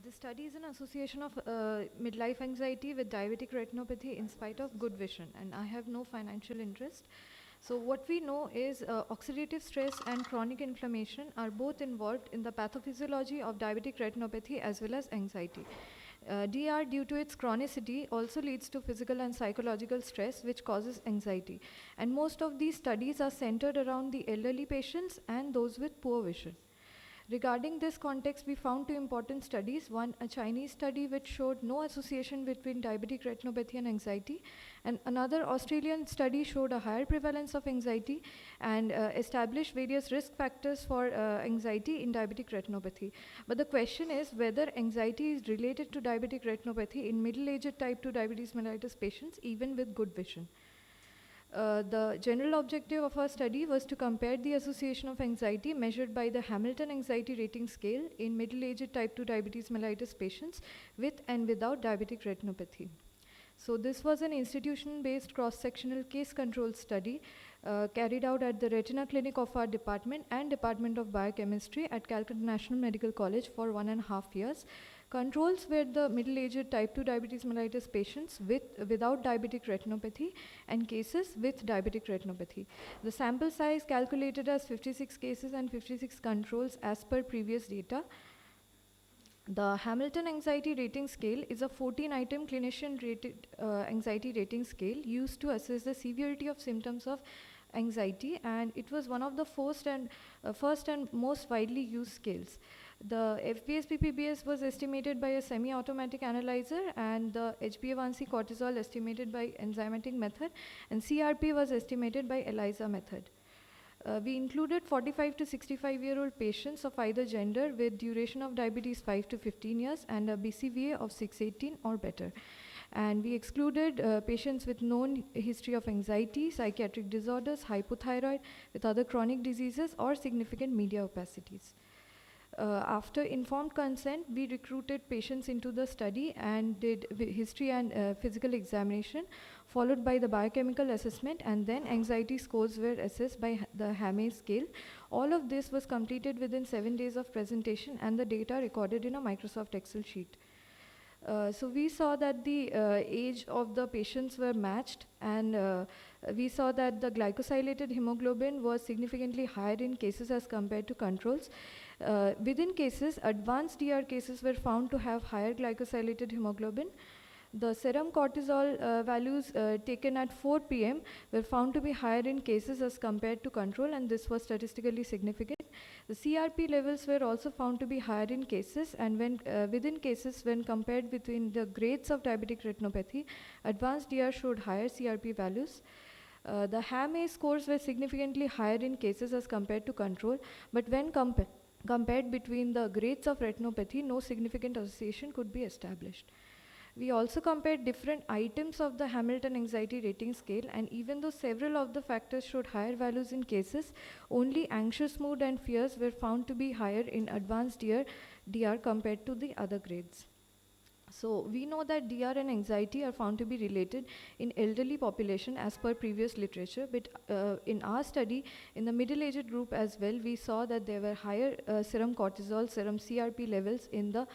This study is an association of midlife anxiety with diabetic retinopathy in spite of good vision, and I have no financial interest. So what we know is oxidative stress and chronic inflammation are both involved in the pathophysiology of diabetic retinopathy as well as anxiety. DR, due to its chronicity, also leads to physical and psychological stress, which causes anxiety. And most of these studies are centered around the elderly patients and those with poor vision. Regarding this context, we found two important studies. One, a Chinese study which showed no association between diabetic retinopathy and anxiety, and another Australian study showed a higher prevalence of anxiety and established various risk factors for anxiety in diabetic retinopathy. But the question is whether anxiety is related to diabetic retinopathy in middle-aged type 2 diabetes mellitus patients even with good vision. The general objective of our study was to compare the association of anxiety measured by the Hamilton Anxiety Rating Scale in middle-aged type 2 diabetes mellitus patients with and without diabetic retinopathy. So this was an institution-based cross-sectional case control study carried out at the retina clinic of our department and Department of Biochemistry at Calcutta National Medical College for 1.5 years. Controls were the middle-aged type 2 diabetes mellitus patients without diabetic retinopathy and cases with diabetic retinopathy. The sample size calculated as 56 cases and 56 controls as per previous data. The Hamilton Anxiety Rating Scale is a 14-item clinician-rated anxiety rating scale used to assess the severity of symptoms of anxiety, and it was one of the first and most widely used scales. The FPS-PPBS was estimated by a semi-automatic analyzer, and the HbA1c cortisol estimated by enzymatic method, and CRP was estimated by ELISA method. We included 45 to 65-year-old patients of either gender with duration of diabetes 5 to 15 years and a BCVA of 618 or better. And we excluded patients with known history of anxiety, psychiatric disorders, hypothyroid, with other chronic diseases or significant media opacities. After informed consent, we recruited patients into the study and did history and physical examination, followed by the biochemical assessment, and then anxiety scores were assessed by the HAM-A scale. All of this was completed within 7 days of presentation and the data recorded in a Microsoft Excel sheet. So we saw that the age of the patients were matched, and we saw that the glycosylated hemoglobin was significantly higher in cases as compared to controls. Within cases, advanced DR cases were found to have higher glycosylated hemoglobin. The serum cortisol values taken at 4 p.m. were found to be higher in cases as compared to control, and this was statistically significant. The CRP levels were also found to be higher in cases, and when within cases when compared between the grades of diabetic retinopathy, advanced DR showed higher CRP values. The HAM-A scores were significantly higher in cases as compared to control, but when compared between the grades of retinopathy, no significant association could be established. We also compared different items of the Hamilton Anxiety Rating Scale, and even though several of the factors showed higher values in cases, only anxious mood and fears were found to be higher in advanced DR compared to the other grades. So we know that DR and anxiety are found to be related in elderly population as per previous literature, but in our study, in the middle-aged group as well, we saw that there were higher serum cortisol, serum CRP levels in the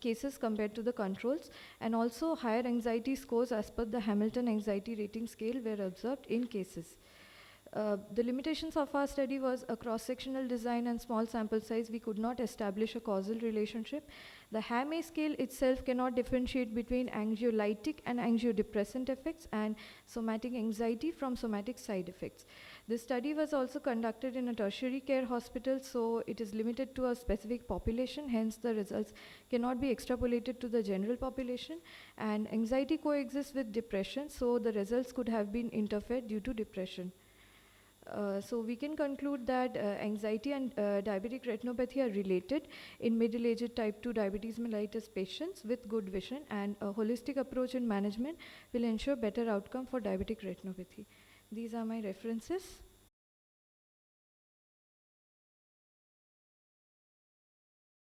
cases compared to the controls, and also higher anxiety scores as per the Hamilton Anxiety Rating Scale were observed in cases. The limitations of our study was a cross-sectional design and small sample size. We could not establish a causal relationship. The HAM-A scale itself cannot differentiate between anxiolytic and angiodepressant effects and somatic anxiety from somatic side effects. This study was also conducted in a tertiary care hospital, so it is limited to a specific population, hence the results cannot be extrapolated to the general population, and anxiety coexists with depression, so the results could have been interfered due to depression. So we can conclude that anxiety and diabetic retinopathy are related in middle-aged type 2 diabetes mellitus patients with good vision, and a holistic approach in management will ensure better outcome for diabetic retinopathy. These are my references.